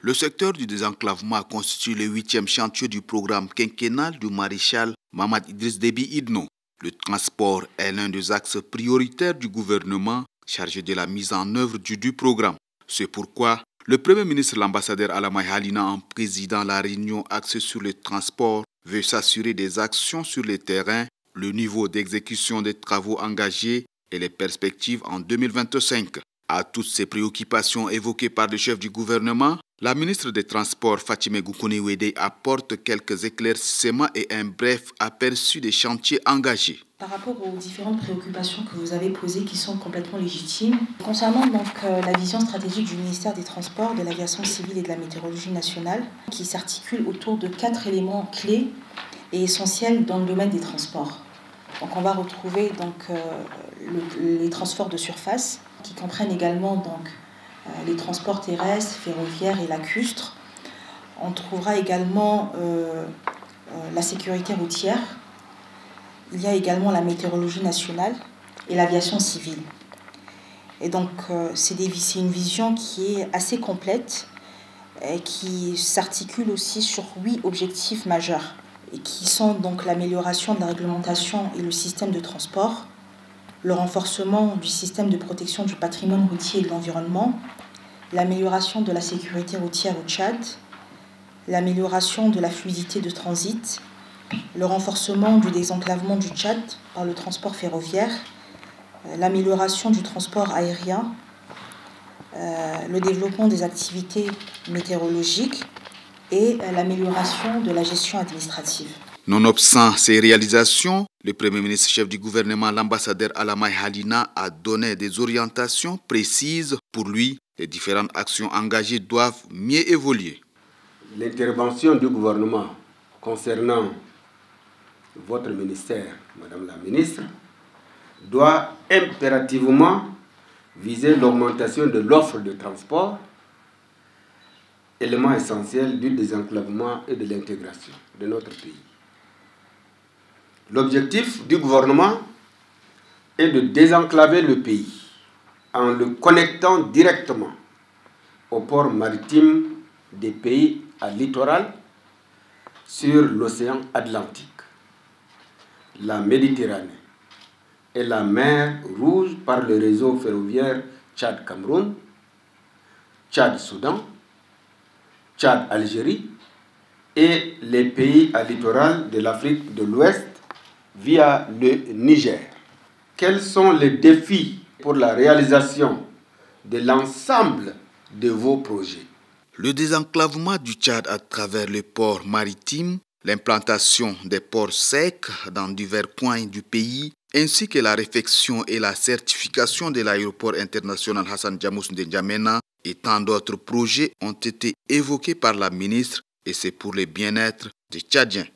Le secteur du désenclavement constitue le 8e chantier du programme quinquennal du maréchal Mamad Idriss Déby Itno. Le transport est l'un des axes prioritaires du gouvernement chargé de la mise en œuvre du programme. C'est pourquoi le Premier ministre, l'ambassadeur Alamai Halina, en présidant la réunion axée sur le transport, veut s'assurer des actions sur le terrain, le niveau d'exécution des travaux engagés et les perspectives en 2025. À toutes ces préoccupations évoquées par le chef du gouvernement, la ministre des Transports, Fatime Goukouni-Wedei, apporte quelques éclaircissements et un bref aperçu des chantiers engagés. Par rapport aux différentes préoccupations que vous avez posées qui sont complètement légitimes, concernant donc la vision stratégique du ministère des Transports, de l'Aviation civile et de la Météorologie nationale, qui s'articule autour de 4 éléments clés et essentiels dans le domaine des transports. Donc on va retrouver les transports de surface, qui comprennent également les transports terrestres, ferroviaires et lacustres. On trouvera également la sécurité routière. Il y a également la météorologie nationale et l'aviation civile. Et donc c'est une vision qui est assez complète et qui s'articule aussi sur 8 objectifs majeurs et qui sont donc l'amélioration de la réglementation et le système de transport, le renforcement du système de protection du patrimoine routier et de l'environnement, l'amélioration de la sécurité routière au Tchad, l'amélioration de la fluidité de transit, le renforcement du désenclavement du Tchad par le transport ferroviaire, l'amélioration du transport aérien, le développement des activités météorologiques et l'amélioration de la gestion administrative. Nonobstant ces réalisations, le Premier ministre chef du gouvernement, l'ambassadeur Alamai Halina, a donné des orientations précises. Pour lui, les différentes actions engagées doivent mieux évoluer. L'intervention du gouvernement concernant votre ministère, Madame la ministre, doit impérativement viser l'augmentation de l'offre de transport, élément essentiel du désenclavement et de l'intégration de notre pays. L'objectif du gouvernement est de désenclaver le pays en le connectant directement aux ports maritimes des pays à littoral sur l'océan Atlantique, la Méditerranée et la mer Rouge par le réseau ferroviaire Tchad-Cameroun, Tchad-Soudan, Tchad-Algérie et les pays à littoral de l'Afrique de l'Ouest via le Niger. Quels sont les défis pour la réalisation de l'ensemble de vos projets? Le désenclavement du Tchad à travers les ports maritimes, l'implantation des ports secs dans divers coins du pays, ainsi que la réfection et la certification de l'aéroport international Hassan Djamous N'Djamena et tant d'autres projets ont été évoqués par la ministre et c'est pour le bien-être des Tchadiens.